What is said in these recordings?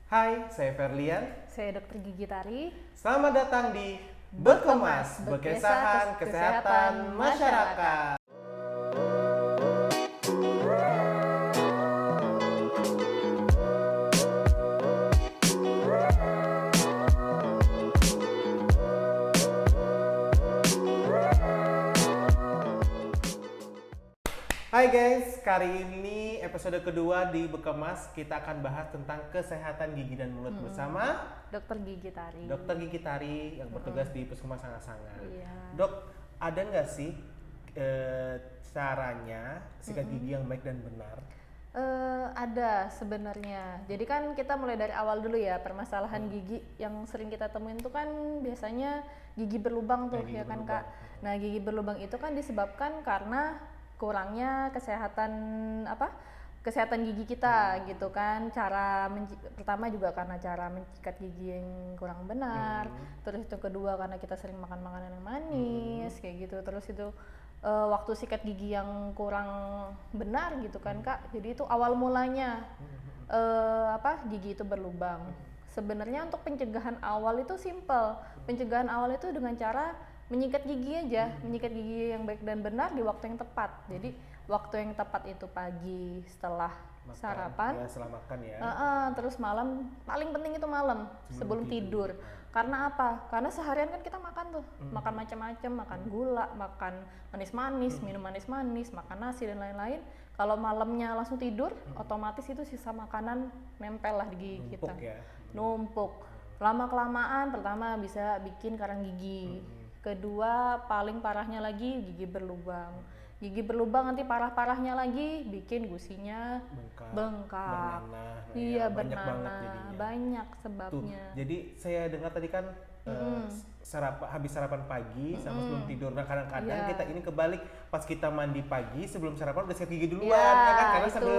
Hai, saya Ferlian. Saya Dr. Gigi Tari. Selamat datang di Bekemas, Bekesahan Kesehatan Masyarakat. Hai guys, kali ini episode kedua di Bekemas kita akan bahas tentang kesehatan gigi dan mulut bersama Dr. Gigi Tari. Dr. Gigi Tari yang bertugas di Puskesmas Sanga-Sanga. Iya. Dok, ada nggak sih caranya sikat gigi yang baik dan benar? Ada sebenarnya. Jadi kan kita mulai dari awal dulu ya, permasalahan gigi yang sering kita temuin tuh kan biasanya gigi berlubang tuh, Gigi ya kan berlubang. Kak. Nah, gigi berlubang itu kan disebabkan karena kurangnya kesehatan gigi kita gitu kan. Pertama juga karena cara menyikat gigi yang kurang benar. Terus itu kedua karena kita sering makan makanan yang manis kayak gitu. Terus itu waktu sikat gigi yang kurang benar gitu kan Kak. Jadi itu awal mulanya gigi itu berlubang. Sebenarnya untuk pencegahan awal itu simple. Pencegahan awal itu dengan cara menyikat gigi aja, menyikat gigi yang baik dan benar di waktu yang tepat. Jadi waktu yang tepat itu pagi setelah sarapan, Ya, setelah makan ya. terus malam, paling penting itu malam sebelum tidur. Karena apa? Karena seharian kan kita makan tuh, makan macam-macam, makan gula, makan manis-manis, minum manis-manis, makan nasi dan lain-lain. Kalau malamnya langsung tidur, otomatis itu sisa makanan nempel lah di gigi kita. Numpuk ya. Numpuk. Lama-kelamaan pertama bisa bikin karang gigi. Kedua, paling parahnya lagi gigi berlubang. Gigi berlubang nanti parah-parahnya lagi bikin gusinya bengkak. Bernanah. Nah, Iya, ya, banyak banget bernanah. jadinya. Banyak Tuh, sebabnya. jadi saya dengar tadi kan habis sarapan pagi sama sebelum tidur. Nah, kadang-kadang Iya. kita ini kebalik, pas kita mandi pagi sebelum sarapan udah sikat gigi duluan, Iya, ya kan? Karena itu. sambil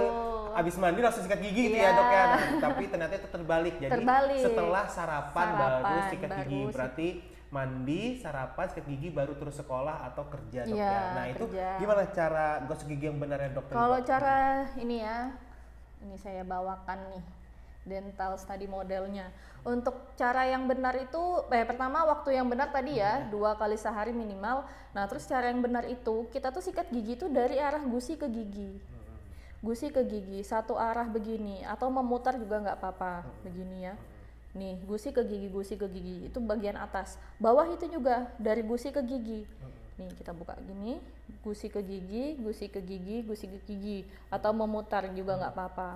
habis mandi langsung sikat gigi gitu Iya. ya, Dok ya. Nah, tapi ternyata itu terbalik. Jadi Terbalik. setelah sarapan baru sikat baru gigi. Berarti mandi, sarapan, sikat gigi baru terus sekolah atau kerja, Dok Iya, ya. Nah, itu kerja. gimana cara gosok gigi yang benar ya, Dokter? Kalau cara ini ya, ini saya bawakan nih dental study modelnya. Untuk cara yang benar itu, pertama waktu yang benar tadi ya, 2 kali sehari minimal. Nah, terus cara yang benar itu, kita tuh sikat gigi itu dari arah gusi ke gigi. Gusi ke gigi, satu arah begini, atau memutar juga nggak apa-apa, begini ya. Nih, gusi ke gigi, itu bagian atas. Bawah itu juga, dari gusi ke gigi. Nih, kita buka gini, gusi ke gigi, gusi ke gigi, gusi ke gigi. Atau memutar juga nggak apa-apa.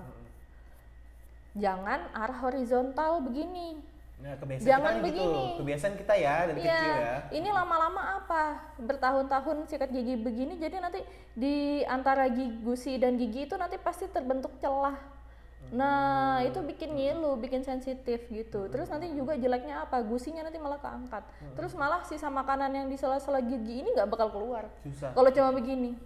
Jangan arah horizontal begini. Nah, kebiasaan Jangan kita kan gitu. begini. Kebiasaan kita ya dari Iya, kecil ya. ini lama-lama apa? Bertahun-tahun sikat gigi begini, jadi nanti di antara gusi dan gigi itu nanti pasti terbentuk celah. Nah, itu bikin ngilu, bikin sensitif gitu. Terus nanti juga jeleknya apa? Gusinya nanti malah keangkat. Terus malah sisa makanan yang di sela-sela gigi ini nggak bakal keluar. Susah. Kalau cuma begini.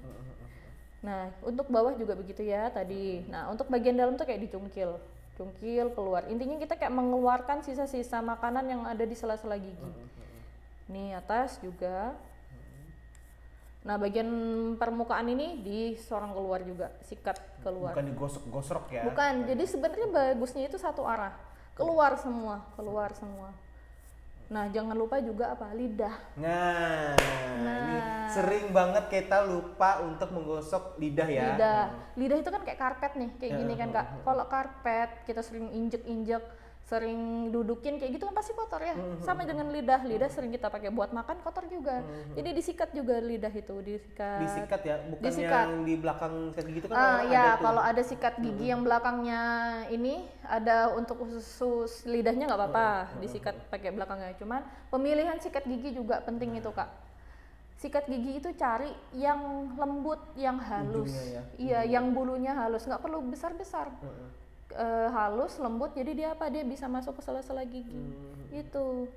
Nah, untuk bawah juga begitu ya tadi. Nah, untuk bagian dalam tuh kayak dicungkil. Cungkil keluar. Intinya kita kayak mengeluarkan sisa-sisa makanan yang ada di sela-sela gigi. Nih atas juga. Nah, bagian permukaan ini disorong keluar juga, sikat keluar. Bukan digosok-gosok ya. Bukan. Jadi sebenarnya bagusnya itu satu arah. Keluar semua. Nah, jangan lupa juga apa? Lidah. Nah, ini sering banget kita lupa untuk menggosok lidah ya. Lidah itu kan kayak karpet nih, kayak gini kan Kak. Kalau karpet kita sering injek-injek, sering dudukin kayak gitu kan pasti kotor ya. Sama dengan lidah sering kita pakai buat makan kotor juga. Jadi disikat juga lidah itu, Disikat ya, bukan Disikat. yang di belakang sikat gigi itu kan orang ya, ada tuh. kalau ada sikat gigi yang belakangnya ini ada untuk khusus lidahnya nggak apa-apa, disikat pakai belakangnya. Cuman pemilihan sikat gigi juga penting itu Kak. Sikat gigi itu cari yang lembut, yang halus. Ujungnya ya. Iya, yang bulunya halus, nggak perlu besar-besar. Halus, lembut, jadi dia bisa masuk ke sela-sela gigi. Itu.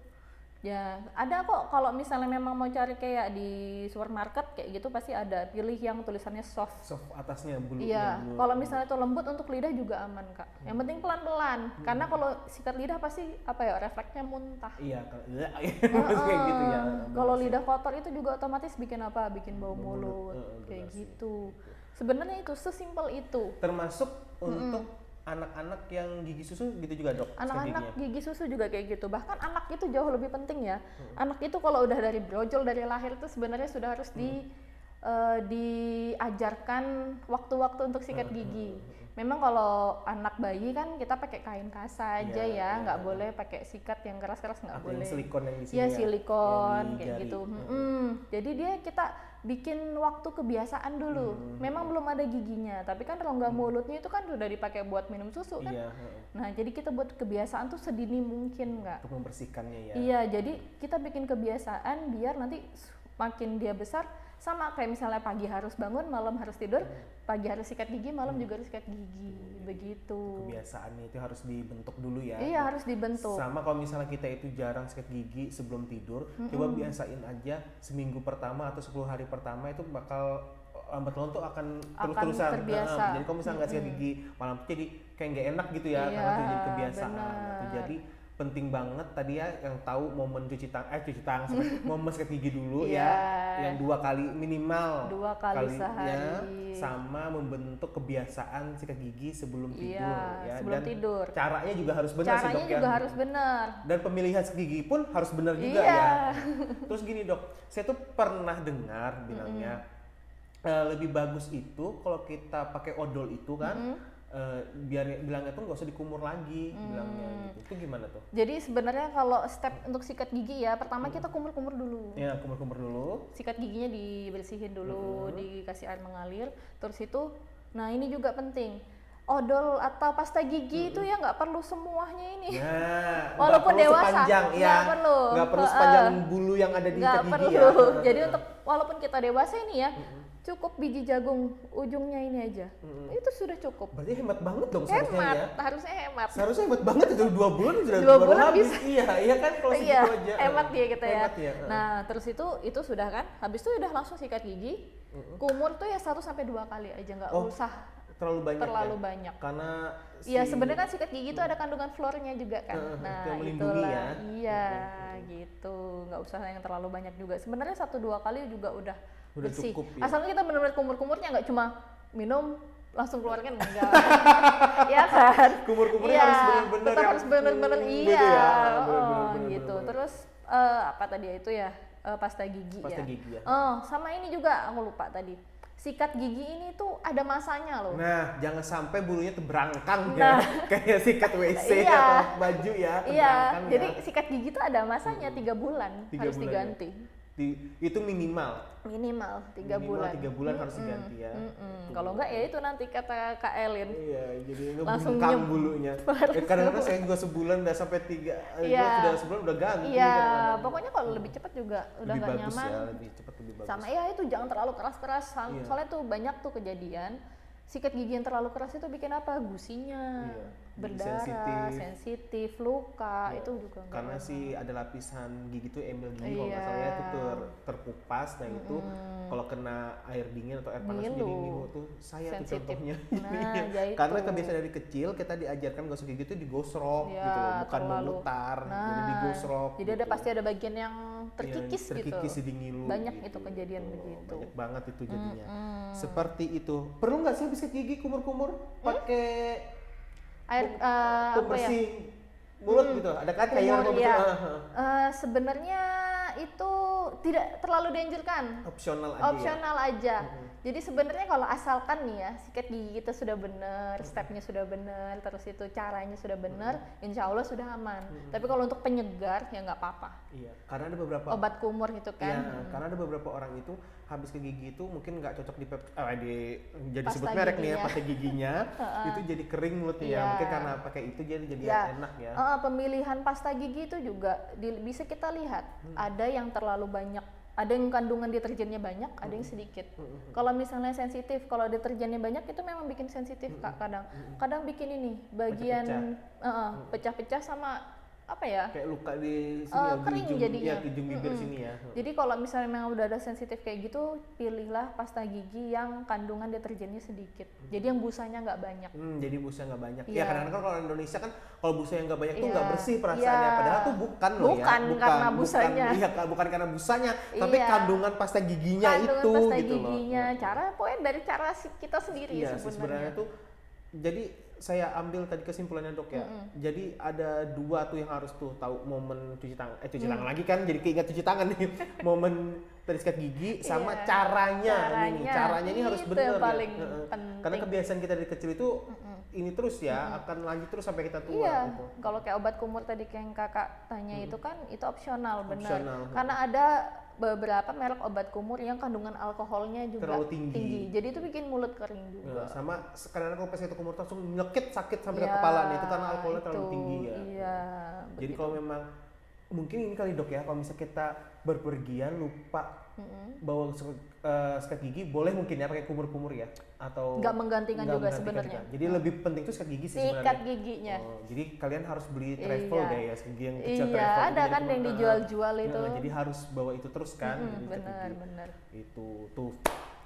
Ya, ada kok kalau misalnya memang mau cari kayak di supermarket kayak gitu pasti ada, pilih yang tulisannya soft. Soft atasnya bulu. Iya, kalau misalnya itu lembut untuk lidah juga aman Kak. Yang penting pelan-pelan, karena kalau sikat lidah pasti refleksnya muntah. Iya, kayak gitu ya. Kalau lidah kotor itu juga otomatis bikin apa? Bikin bau mulut, kayak gitu. Sebenarnya itu sesimpel itu. Termasuk untuk anak-anak yang gigi susu gitu juga dok? Anak-anak gigi susu juga kayak gitu. Bahkan anak itu jauh lebih penting ya. Anak itu kalau udah dari brojol dari lahir itu sebenarnya sudah harus diajarkan waktu-waktu untuk sikat gigi. Memang kalau anak bayi kan kita pakai kain kasa aja ya, nggak boleh pakai sikat yang keras-keras, nggak boleh. Silikon yang di sini ya silikon yang di kayak jari. gitu. Jadi kita bikin waktu kebiasaan dulu. Memang belum ada giginya, tapi kan rongga mulutnya itu kan udah dipakai buat minum susu kan. Iya. Nah jadi kita buat kebiasaan tuh sedini mungkin nggak. Untuk membersihkannya ya. Iya, jadi kita bikin kebiasaan biar nanti makin dia besar sama kayak misalnya pagi harus bangun, malam harus tidur, pagi harus sikat gigi, malam juga harus sikat gigi, begitu. Kebiasaannya itu harus dibentuk dulu ya. Iya, harus dibentuk. Sama kalau misalnya kita itu jarang sikat gigi sebelum tidur, coba biasain aja seminggu pertama atau 10 hari pertama itu bakal lambat laun tuh akan terus-terusan. terbiasa. Jadi kalau misalnya nggak sikat gigi malam tuh jadi kayak nggak enak gitu ya, Iya, karena itu jadi kebiasaan. benar. Itu jadi penting banget tadi ya yang tahu momen cuci tangan momen sikat gigi dulu Iya. ya, yang 2 kali minimal 2 kali sehari. ya, sama membentuk kebiasaan sikat gigi sebelum tidur Iya, ya. sebelum Dan tidur. caranya juga harus benar sih Caranya dok juga ya. harus benar. Dan pemilihan sikat gigi pun harus benar juga Iya. ya. Terus gini dok, saya tuh pernah dengar bilangnya lebih bagus itu kalau kita pakai odol itu kan biar bilangnya tuh nggak usah dikumur lagi bilangnya gitu. Itu gimana tuh? Jadi sebenarnya kalau step untuk sikat gigi ya, pertama kita kumur-kumur dulu. Ya kumur-kumur dulu. Sikat giginya dibersihin dulu, dikasih air mengalir. Terus itu, nah ini juga penting. Odol atau pasta gigi itu ya nggak perlu semuanya ini. Nah, Walaupun nggak perlu dewasa, sepanjang ya. nggak perlu. Nggak perlu sepanjang bulu yang ada di Nggak sikat perlu. gigi ya. Jadi untuk walaupun kita dewasa ini ya, cukup biji jagung ujungnya ini aja. Itu sudah cukup. Berarti hemat banget dong seharusnya Hemat, ya. harusnya hemat. Seharusnya hemat banget itu 2 bulan sudah 2 baru bulan habis. bisa. Iya kan kalau Iya, segitu aja. hemat dia kita ya. Hemat ya. Nah, terus itu sudah kan. Habis itu udah langsung sikat gigi. Kumur tuh ya 1 sampai 2 kali aja, nggak usah terlalu banyak. terlalu ya? banyak. Karena Iya, sebenarnya kan sikat gigi itu ada kandungan fluornya juga kan. Nah, yang melindungi itulah. ya. Iya, gitu. Nggak usah yang terlalu banyak juga. Sebenarnya 1-2 kali juga udah bersih. cukup ya. Asalnya kita benar-benar kumur-kumurnya nggak cuma minum langsung keluarkan enggak. Ya kan? Kumur-kumurnya Iya, harus benar-benar tetap yang harus benar-benar gitu iya. ya. Oh, Benar-benar, gitu. benar-benar. Terus apa tadi ya itu ya? Pasta gigi Pasta ya. gigi ya. Oh, sama ini juga aku lupa tadi. Sikat gigi ini tuh ada masanya loh. Nah, jangan sampai bulunya tuh berangkang ya. Kayak sikat WC Iya. atau baju ya, Iya, berangkang jadi ya. sikat gigi tuh ada masanya 3 bulan 3 harus bulan diganti. Itu minimal. Minimal 3 Minimal bulan. 3 bulan harus diganti ya. Kalau enggak ya itu nanti kata Kak Elin. Iya, jadi Langsung ngebungkam nyem- bulunya. Harus Kadang-kadang saya juga sebulan udah sampai 3, Iya. sudah sebulan udah ganti. Iya, kadang-kadang. pokoknya kalau lebih cepat juga udah lebih nggak bagus nyaman. ya, lebih cepat lebih bagus. Sama ya itu jangan terlalu keras-keras. Iya. Soalnya tuh banyak tuh kejadian sikat gigi yang terlalu keras itu bikin apa? Gusinya, Iya, jadi berdarah, sensitif, luka, Iya. itu juga nggak Karena bagus. sih ada lapisan gigi tuh emel gigi kalau nggak Iya. salah ya, itu terkupas. Nah itu kalau kena air dingin atau air panas tuh jadi Ngilu. ngilu tuh. Saya tuh Sensitif. contohnya. Nah, ya itu. Karena kebiasaan dari kecil kita diajarkan gosok gigi itu digosrok Ya, gitu loh, bukan terlalu. memutar. Nah, jadi digosrok. jadi ada gitu. pasti ada bagian yang terkikis, Yang terkikis gitu. jadi ngilu. Banyak gitu. itu kejadian begitu. Banyak banget itu jadinya. Seperti itu. Perlu nggak sih habis sikat gigi kumur-kumur pakai Air apa ya? pembersih mulut gitu? Ada kan cairan Kumur, pembersih? iya. Sebenarnya itu tidak terlalu dianjurkan. Opsional aja. Opsional aja. Jadi sebenarnya kalau asalkan nih ya sikat gigi kita sudah benar, stepnya sudah benar, terus itu caranya sudah benar, insya Allah sudah aman. Tapi kalau untuk penyegar ya nggak apa-apa. Iya, karena ada beberapa Obat kumur gitu Iya, kan. karena ada beberapa orang itu habis ke gigi itu mungkin nggak cocok jadi Pasta sebut merek nih ya, giginya. pasta giginya itu jadi kering mulutnya ya. Iya. Mungkin karena pakai itu jadi Ya, enak ya. pemilihan pasta gigi itu juga bisa kita lihat. Ada yang terlalu banyak, ada yang kandungan deterjennya banyak, ada yang sedikit. Kalau misalnya sensitif, kalau deterjennya banyak itu memang bikin sensitif Kak kadang. Kadang bikin ini bagian pecah-pecah sama apa ya? Kayak luka di sini ya, di kering ujung, jadinya. ya, di ujung bibir sini ya. Jadi kalau misalnya memang udah ada sensitif kayak gitu, pilihlah pasta gigi yang kandungan deterjennya sedikit. Jadi yang busanya nggak banyak. Jadi busa nggak banyak. Iya. Ya kadang-kadang kalau Indonesia kan kalau busa yang nggak banyak tuh Iya. nggak bersih perasaannya. Iya. Padahal tuh bukan loh ya. Bukan karena busanya. Bukan karena busanya, tapi Iya. kandungan pasta giginya Kandungan itu pasta gitu giginya, loh. pokoknya dari cara kita sendiri Iya sih, sebenarnya tuh jadi saya ambil tadi kesimpulannya dok ya. Jadi ada dua tuh yang harus tuh tahu momen cuci tangan. Cuci tangan lagi kan, jadi keinget cuci tangan nih. Momen tadi sikat gigi sama caranya. Caranya ini harus benar paling ya. penting. Karena kebiasaan kita dari kecil itu ini terus ya, akan lanjut terus sampai kita tua. Iya, gitu. kalau kayak obat kumur tadi kayak yang kakak tanya itu kan itu opsional, benar. Opsional. Karena ada beberapa merek obat kumur yang kandungan alkoholnya juga Terlalu tinggi. Jadi itu bikin mulut kering juga. Ya, sama kadang-kadang kalau pas itu kumur langsung nyekit sakit sampai ke kepala nih, itu karena alkoholnya terlalu tinggi ya. Iya. Jadi kalau memang mungkin ini kali dok ya, kalau misalnya kita berpergian lupa bawa sikat gigi, boleh mungkin ya pakai kumur-kumur ya, atau nggak menggantikan juga sebenarnya. Jadi lebih penting tuh sikat gigi sih sebenarnya. Sikat giginya. Jadi kalian harus beli travel guys, gigi yang kecil Iya, travel. ada kan yang dijual-jual itu. Jadi harus bawa itu terus kan. Jadi sikat gigi. Benar. Itu tuh.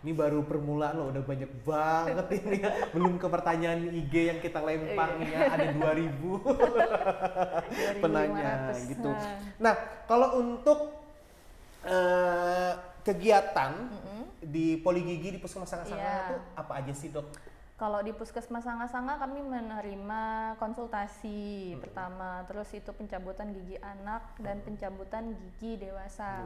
Ini baru permulaan loh, udah banyak banget ini ya. Belum ke pertanyaan IG yang kita lempar nih ya, ada 2000 penanya gitu. Nah, kalau untuk kegiatan di Poligigi di Puskesmas Sanga-Sanga itu apa aja sih dok? Kalau di Puskesmas Sanga-Sanga kami menerima konsultasi pertama, terus itu pencabutan gigi anak dan pencabutan gigi dewasa.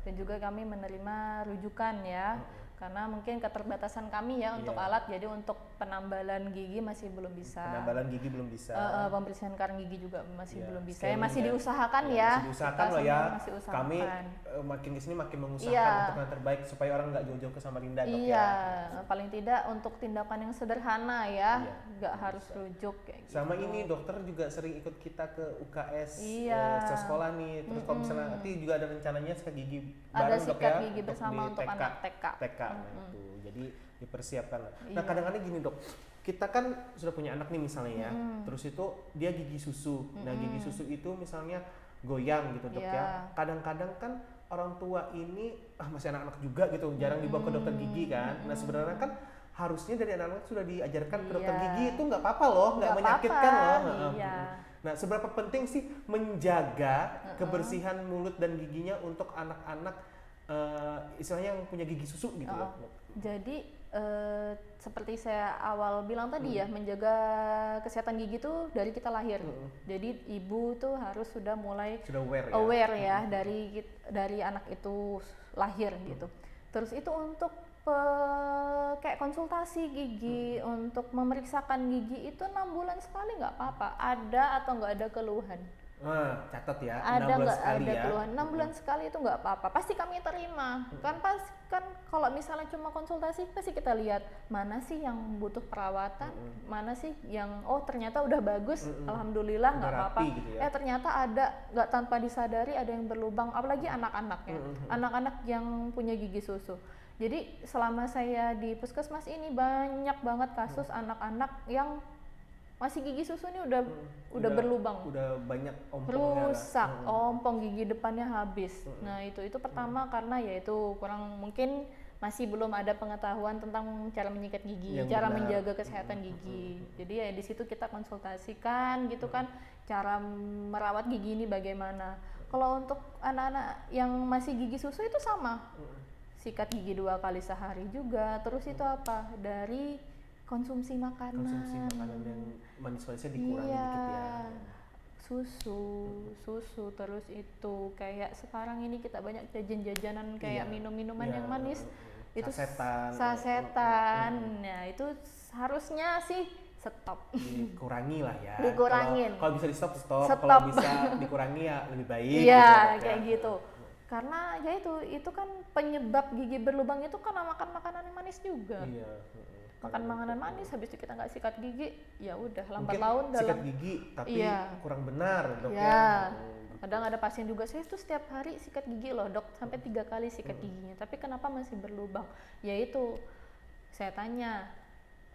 Dan juga kami menerima rujukan ya. Karena mungkin keterbatasan kami ya untuk alat, jadi untuk penambalan gigi masih belum bisa. Penambalan gigi belum bisa. Pembersihan karang gigi juga masih belum bisa. Scaling masih ya. diusahakan ya. Masih diusahakan loh ya. Kami usahakan. makin kesini makin mengusahakan untuk yang terbaik supaya orang nggak jauh-jauh ke Samarinda dok ya. Iya, paling tidak untuk tindakan yang sederhana ya, nggak harus rujuk kayak gitu. Sama ini dokter juga sering ikut kita ke UKS sekolah nih. Terus kalau misalnya nanti juga ada rencananya sikat gigi bareng dok ya. Ada sikat gigi bersama untuk anak TK. Itu. Jadi dipersiapkan lah. Nah kadang-kadang gini dok, kita kan sudah punya anak nih misalnya ya, terus itu dia gigi susu. Nah gigi susu itu misalnya goyang gitu dok ya. Kadang-kadang kan orang tua ini masih anak-anak juga gitu, jarang dibawa ke dokter gigi kan. Nah sebenarnya kan harusnya dari anak-anak sudah diajarkan ke dokter gigi itu nggak apa-apa loh, nggak menyakitkan loh. Nah seberapa penting sih menjaga kebersihan mulut dan giginya untuk anak-anak istilahnya yang punya gigi susu gitu ya. Jadi seperti saya awal bilang tadi ya, menjaga kesehatan gigi tuh dari kita lahir. Jadi ibu tuh harus sudah mulai aware ya dari anak itu lahir gitu. Terus itu untuk kayak konsultasi gigi, untuk memeriksakan gigi itu 6 bulan sekali nggak apa-apa. Ada atau nggak ada keluhan? Catat ya, ada 6 bulan nggak sekali ada ya. keluhan 6 bulan sekali itu nggak apa-apa, pasti kami terima. Kan kalau misalnya cuma konsultasi pasti kita lihat mana sih yang butuh perawatan, mana sih yang ternyata udah bagus, alhamdulillah nggak apa-apa. Gitu ya. Ternyata ada nggak tanpa disadari ada yang berlubang, apalagi anak-anak ya, anak-anak yang punya gigi susu. Jadi selama saya di puskesmas ini banyak banget kasus anak-anak yang masih gigi susu ini udah berlubang, udah banyak ompongnya, rusak, ompong gigi depannya habis. Nah itu pertama karena yaitu kurang, mungkin masih belum ada pengetahuan tentang cara menyikat gigi, cara menjaga kesehatan gigi. Jadi ya di situ kita konsultasikan gitu kan, cara merawat gigi ini bagaimana. Kalau untuk anak-anak yang masih gigi susu itu sama, sikat gigi 2 kali sehari juga. Terus itu apa? Dari konsumsi makanan yang manis-manisnya dikurangi dikit ya. Susu terus itu kayak sekarang ini kita banyak jajan-jajanan kayak minum-minuman yang manis, itu sasetan. Nah itu harusnya sih stop, dikurangi lah ya. Dikurangin. Kalau bisa di stop. Kalau bisa dikurangi ya lebih baik. Iya kayak gitu. Karena ya itu kan penyebab gigi berlubang itu karena makan makanan yang manis juga. Iya. Makan makanan manis habis itu kita nggak sikat gigi, ya udah lambat laun sikat gigi tapi kurang benar dok ya. Kadang ada pasien juga, saya tuh setiap hari sikat gigi loh dok, sampai 3 kali sikat giginya, tapi kenapa masih berlubang? Yaitu saya tanya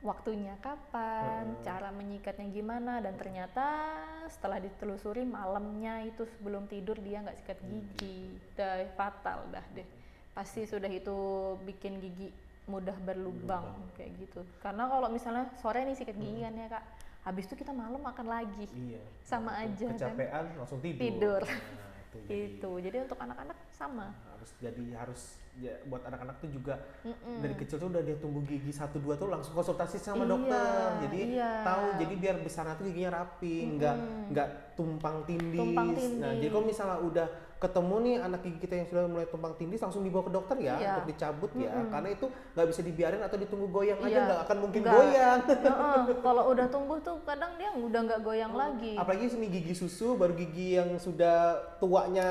waktunya kapan, cara menyikatnya gimana, dan ternyata setelah ditelusuri malamnya itu sebelum tidur dia nggak sikat gigi, udah fatal dah deh, pasti sudah itu bikin gigi mudah berlubang kayak gitu. Karena kalau misalnya sore nih sikat gigi kan ya kak, habis itu kita malam makan lagi, sama aja kecapean kan? Langsung tidur. Nah, itu jadi untuk anak-anak sama, harus buat anak-anak tuh juga dari kecil tuh udah dia tumbuh gigi 1-2 tuh langsung konsultasi sama dokter. Jadi tahu, jadi biar besarnya tuh giginya rapi, nggak tumpang tindih. Nah, jadi kalau misalnya udah ketemu nih anak gigi kita yang sudah mulai tumpang tindih, langsung dibawa ke dokter ya untuk dicabut ya, karena itu nggak bisa dibiarin atau ditunggu goyang aja, nggak akan mungkin goyang. Kalau udah tumbuh tuh kadang dia udah nggak goyang lagi. Apalagi ini gigi susu, baru gigi yang sudah tuanya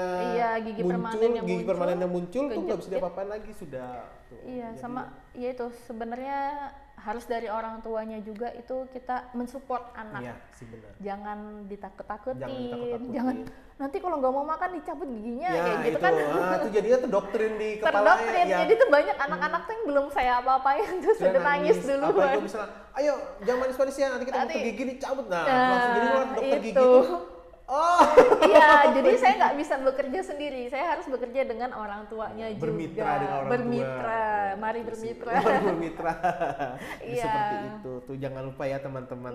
gigi gigi permanen yang muncul tuh nggak bisa diapa-apain lagi sudah. Tuh. Iya, jadi, sama ya itu sebenarnya harus dari orang tuanya juga itu kita mensupport anak. Iya sih benar. Jangan ditakut-takutin. Jangan nanti kalau nggak mau makan dicabut giginya kayak gitu itu, kan. Itu jadinya tuh doktrin di kepala ya. Jadi tuh banyak anak-anak tuh yang belum saya apa-apain tuh sudah nangis duluan. Apalagi misalnya, ayo jangan manis-manis ya, nanti kita ke gigi dicabut. Langsung jadi dokter gigi tuh. Iya, jadi saya nggak bisa bekerja sendiri. Saya harus bekerja dengan orang tuanya juga. Bermitra dengan orang tua. Mari bermitra. Mari bermitra. Seperti itu. Tuh jangan lupa ya teman-teman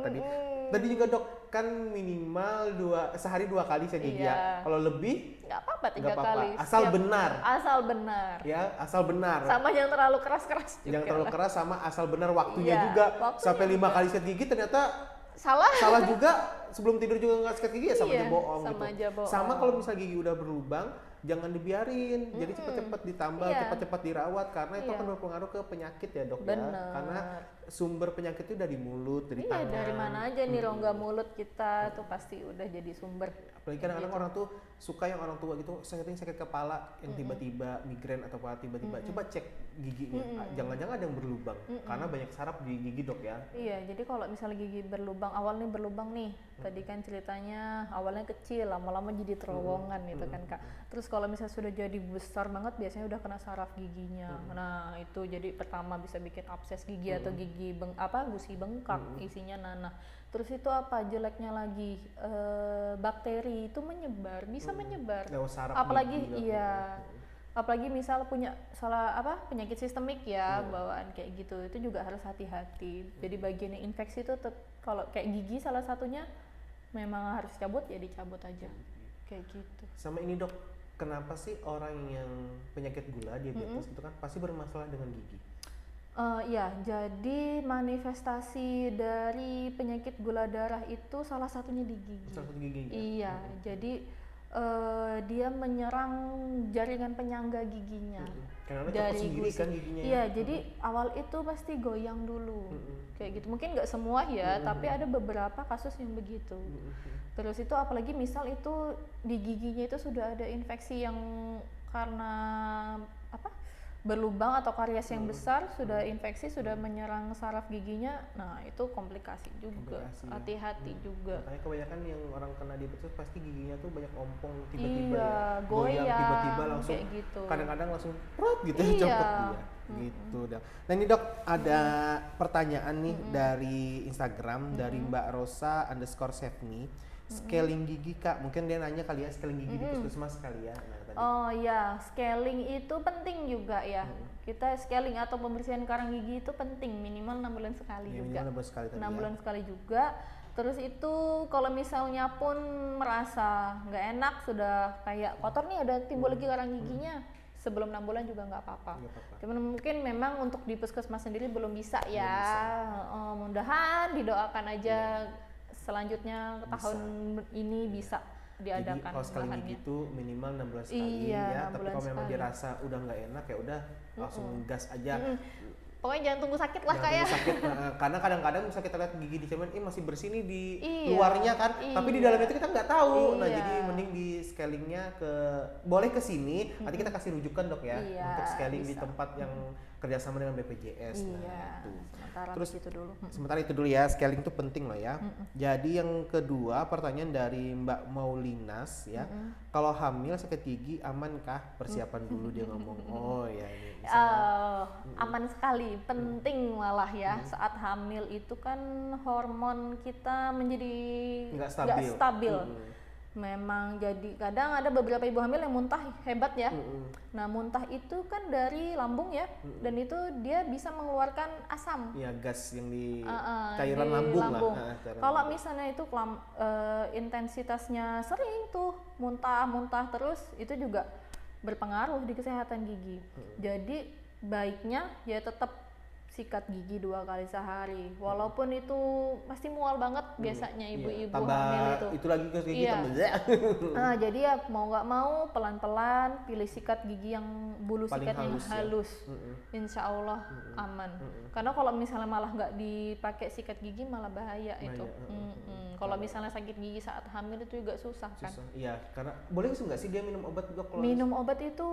tadi juga dok kan minimal sehari 2 kali saya gigi ya. Kalau lebih nggak apa-apa 3 kali. Asal benar. Ya, asal benar. Sama jangan terlalu keras-keras juga. Jangan terlalu keras, sama asal benar waktunya juga. Sampai 5 kali sikat gigi ternyata salah juga, sebelum tidur juga nggak sikat gigi ya sama aja bohong gitu. Sama kalau misal gigi udah berlubang, jangan dibiarin. Jadi cepat-cepat ditambal, cepat-cepat dirawat karena itu akan berpengaruh ke penyakit ya dok ya. Karena sumber penyakit itu dari mulut, dari tangan. Dari mana aja nih rongga mulut kita tuh pasti udah jadi sumber. Apalagi kadang-kadang orang tuh suka yang orang tua gitu sakit kepala yang tiba-tiba migrain atau apa tiba-tiba coba cek giginya. Jangan-jangan ada yang berlubang karena banyak saraf di gigi dok ya. Iya, jadi kalau misalnya gigi berlubang, awalnya berlubang nih. Tadi kan ceritanya awalnya kecil, lama-lama jadi terowongan gitu kan Kak. Terus kalau misalnya sudah jadi besar banget biasanya udah kena saraf giginya. Nah, itu jadi pertama bisa bikin abses gigi atau gigi gusi bengkak isinya nanah. Terus itu apa jeleknya lagi bakteri itu bisa menyebar. Apalagi apalagi misal punya penyakit sistemik ya bawaan kayak gitu, itu juga harus hati-hati. Jadi bagian yang infeksi itu kalau kayak gigi salah satunya memang harus cabut ya dicabut aja kayak gitu. Sama ini dok, kenapa sih orang yang penyakit gula diabetes itu kan pasti bermasalah dengan gigi? Ya, jadi manifestasi dari penyakit gula darah itu salah satunya di gigi. Salah satu gigi. Iya, jadi dia menyerang jaringan penyangga giginya. Karena cepat sendiri kan giginya. Iya, jadi awal itu pasti goyang dulu, kayak gitu. Mungkin nggak semua ya, tapi ada beberapa kasus yang begitu. Terus itu apalagi misal itu di giginya itu sudah ada infeksi yang karena berlubang atau karies yang besar, sudah infeksi, sudah menyerang saraf giginya, nah itu komplikasi juga, hati-hati juga. Makanya kebanyakan yang orang kena diabetes pasti giginya tuh banyak ompong tiba-tiba goyang tiba-tiba langsung kayak gitu. Kadang-kadang langsung prot gitu copot dia. Gitu dok. Nah ini dok ada pertanyaan nih dari Instagram dari Mbak Rosa _Sevni. Scaling gigi kak, mungkin dia nanya kali ya scaling gigi di puskesmas kali ya. Oh ya, scaling itu penting juga ya. Kita scaling atau pembersihan karang gigi itu penting, minimal 6 bulan sekali juga. 6 bulan sekali juga. Terus itu kalau misalnya pun merasa nggak enak, sudah kayak kotor nih ada timbul lagi karang giginya, sebelum 6 bulan juga nggak apa-apa. Cuman mungkin memang untuk di puskesmas sendiri belum bisa ya. Mudah-mudahan didoakan aja selanjutnya tahun ini bisa diadakan. Jadi kalau sekali gitu minimal 6 bulan sekali ya. Tapi kalau memang dirasa udah nggak enak ya udah langsung gas aja. Pokoknya jangan tunggu sakit lah kayak. Sakit, karena kadang-kadang bisa kita lihat gigi di cermin, masih bersih nih di luarnya kan, tapi di dalamnya itu kita nggak tahu. Nah jadi mending di scalingnya boleh ke sini, nanti kita kasih rujukan dok ya untuk scaling di tempat yang kerjasama dengan BPJS. Nah itu. Sementara itu dulu ya, scaling itu penting loh ya. Jadi yang kedua pertanyaan dari Mbak Maulinas ya, kalau hamil sakit gigi amankah? Persiapan dulu dia ngomong. Oh ya ini. Aman sekali, penting malah ya. Saat hamil itu kan hormon kita menjadi nggak stabil. Memang jadi kadang ada beberapa ibu hamil yang muntah hebat ya. Nah muntah itu kan dari lambung ya, dan itu dia bisa mengeluarkan asam. Iya, gas yang di cairan lambung. Kalau misalnya itu intensitasnya sering tuh muntah terus, itu juga berpengaruh di kesehatan gigi. Jadi baiknya ya tetap sikat gigi 2 kali sehari, walaupun itu pasti mual banget biasanya ibu-ibu hamil itu. Itu lagi ke gigi Iya. tambah. Nah, jadi ya mau nggak mau pelan-pelan pilih sikat gigi yang bulu Paling sikatnya halus ya. halus. Insya Allah aman. Karena kalau misalnya malah nggak dipakai sikat gigi malah bahaya itu. Kalau misalnya sakit gigi saat hamil itu juga susah kan. Iya, karena boleh nggak sih dia minum obat juga kalau Minum obat itu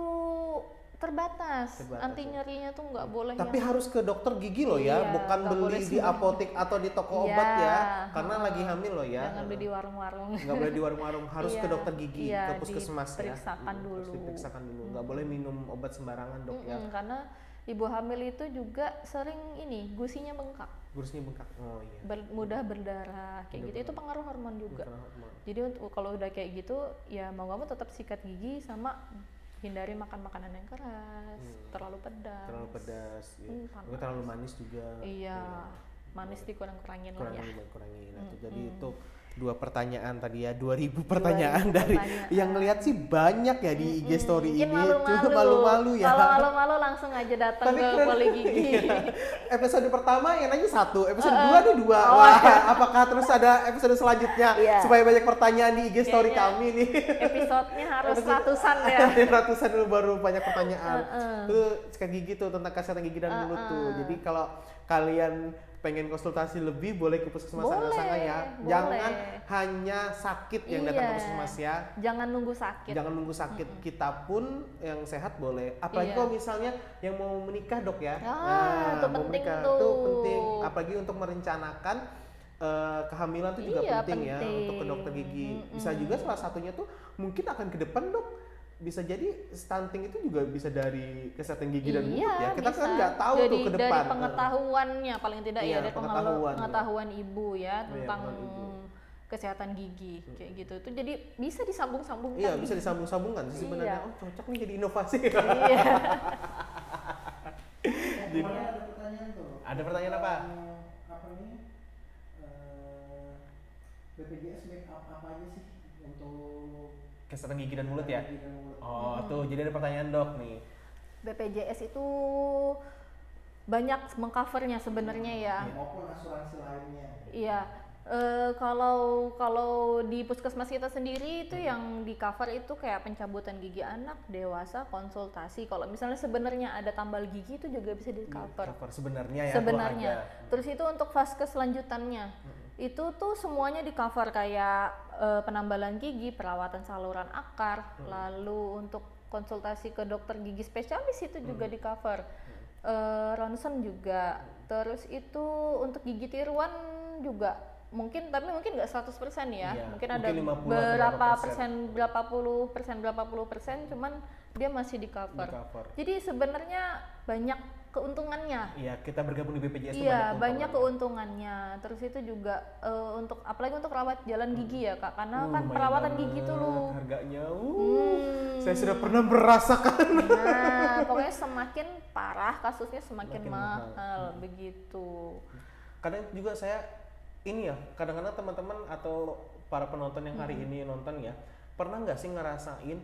terbatas. ya. Anti nyerinya tuh nggak boleh. Tapi yang harus ke dokter gigi loh ya, Iya, bukan nggak boleh beli di apotek atau di toko Iya, obat ya, karena lagi hamil loh ya. jangan beli di warung-warung. Nggak boleh di warung-warung, harus ke Iya, dokter gigi, iya, ke puskesmas ya. diperiksakan Harus dulu. diperiksakan dulu, nggak boleh minum obat sembarangan dok ya. Karena ibu hamil itu juga sering gusinya bengkak, Gurusnya bengkak. Oh iya. mudah berdarah kayak gitu. Itu pengaruh hormon juga. Karena hormon. Jadi kalau udah kayak gitu ya mau nggak mau tetap sikat gigi sama hindari makan makanan yang keras, terlalu pedas. Terlalu pedas, ya. panas. Mungkin terlalu manis juga. Iya, manis dikurang-kurangin lah ya. Kurangin. Jadi itu 2 pertanyaan tadi ya, 2000 pertanyaan dari yang ngelihat sih banyak ya di IG story Mungkin ini. Cuma malu-malu ya. Kalau malu-malu langsung aja datang ke keren. poli gigi. Iya. Episode pertama yang nanya 1, episode 2 nih 2. Wah, apakah terus ada episode selanjutnya supaya banyak pertanyaan di IG story kami nih. Episodenya harus ratusan ya. Ratusan dulu baru banyak pertanyaan. Tuh sikat gigi tuh tentang kesehatan gigi dan mulut tuh. Jadi kalau kalian pengen konsultasi lebih boleh ke puskesmas sana ya. Jangan hanya sakit yang datang ke puskesmas ya. Jangan nunggu sakit. Jangan nunggu sakit. Kita pun yang sehat boleh. Apalagi kalau misalnya yang mau menikah dok ya. Itu mau penting menikah tuh. itu penting. Apalagi untuk merencanakan kehamilan itu juga penting ya untuk ke dokter gigi. Bisa juga salah satunya tuh mungkin akan ke depan dok. Bisa jadi stunting itu juga bisa dari kesehatan gigi dan mulut ya. Kita kan nggak tahu jadi, tuh ke depan. Dari pengetahuannya paling tidak ya, dari pengetahuan ibu ya tentang kesehatan gigi kayak gitu. Itu jadi bisa disambung-sambungkan. Iya, bisa disambung-sambungkan sih sebenarnya. Oh, cocok nih jadi inovasi. Iya. Jadi ada pertanyaan tuh. Ada pertanyaan apa? Apa nih? BPJS make up apa aja sih untuk Kesehatan gigi dan mulut ya? gigi dan mulut? Oh, tuh jadi ada pertanyaan dok nih. BPJS itu banyak mengcovernya sebenarnya ya. Maupun asuransi lainnya. Iya. Kalau di puskesmas kita sendiri itu yang di cover itu kayak pencabutan gigi anak, dewasa, konsultasi. Kalau misalnya sebenarnya ada tambal gigi itu juga bisa di cover. Sebenarnya ya. Sebenarnya. Terus itu untuk fase selanjutannya. Itu tuh semuanya di cover kayak penambalan gigi, perawatan saluran akar, lalu untuk konsultasi ke dokter gigi spesialis itu juga di cover. Ronsen juga. Terus itu untuk gigi tiruan juga mungkin, tapi mungkin nggak 100% ya. Iya, mungkin ada mungkin 50, berapa persen. berapa puluh persen, cuman dia masih di cover. Jadi sebenarnya banyak keuntungannya. Iya, kita bergabung di BPJS itu Iya, banyak keuntungannya. Terus itu juga untuk apalagi untuk rawat jalan gigi ya Kak, karena kan perawatan gigi tuh lu harganya saya sudah pernah merasakan. Nah, pokoknya semakin parah kasusnya semakin mahal begitu. Kadang juga saya ini ya, kadang-kadang teman-teman atau para penonton yang hari ini nonton ya, pernah nggak sih ngerasain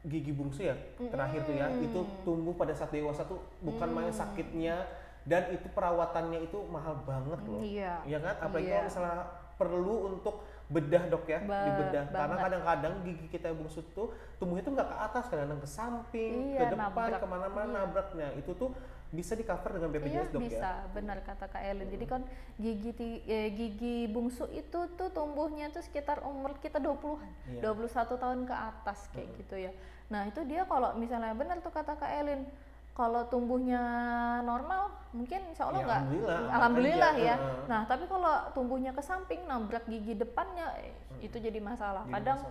gigi bungsu ya terakhir tuh ya, itu tumbuh pada saat dewasa tuh bukan main sakitnya, dan itu perawatannya itu mahal banget loh. Iya kan, apalagi kalau misalnya perlu untuk bedah dok ya, dibedah. Karena kadang-kadang gigi kita yang bungsu tuh tumbuhnya tuh nggak ke atas, kadang-kadang ke samping, ke depan, kemana-mana nabraknya. Itu tuh bisa di cover dengan BPJS dok ya? Bisa, benar kata Kak Elin. Jadi kan gigi bungsu itu tuh tumbuhnya tuh sekitar umur kita 20-an, 21 tahun ke atas kayak gitu ya. Nah itu dia kalau misalnya benar tuh kata Kak Elin, kalau tumbuhnya normal mungkin insya Allah nggak, alhamdulillah ya. Nah tapi kalau tumbuhnya ke samping nabrak gigi depannya itu jadi masalah. Kadang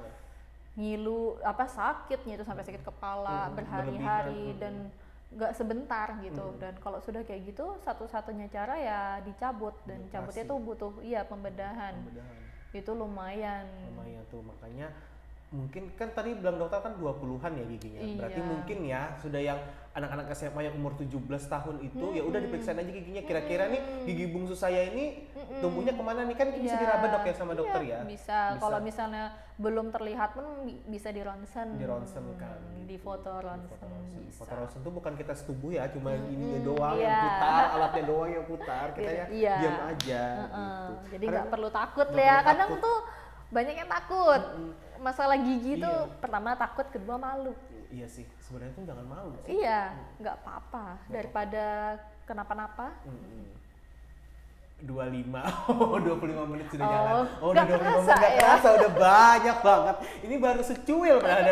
ngilu sakitnya itu sampai sakit kepala berhari-hari dan nggak sebentar gitu. Dan kalau sudah kayak gitu satu-satunya cara ya dicabut, dan cabutnya tuh butuh pembedahan. Itu lumayan tuh, makanya Mungkin kan tadi bilang dokter kan 20-an ya giginya. Berarti Iya. mungkin ya sudah yang anak-anak SMA yang umur 17 tahun itu ya udah diperiksain aja giginya. Kira-kira nih gigi bungsu saya ini tumbuhnya kemana nih, kan bisa Iya. diraba dok ya sama dokter Iya, ya. bisa. Kalau misalnya belum terlihat pun bisa di ronsen. Di ronsen kan. Di foto ronsen bisa. Foto ronsen tuh bukan kita setubuh ya, cuma ininya doang yang iya. putar, alatnya doang yang putar, kita ya Iya. diam aja Heeh. gitu. Jadi Karena nggak perlu takut nggak ya. perlu Kadang takut. tuh banyak yang takut. Masalah gigi tuh Iya. pertama takut, kedua malu. Iya sih, sebenarnya tuh jangan malu sih. Iya, nggak apa-apa daripada kenapa-napa. 25, oh 25 menit sudah Oh, jalan. Oh nggak udah 25 menit, kerasa nggak ya? kerasa, udah banyak banget. Ini baru secuil padahal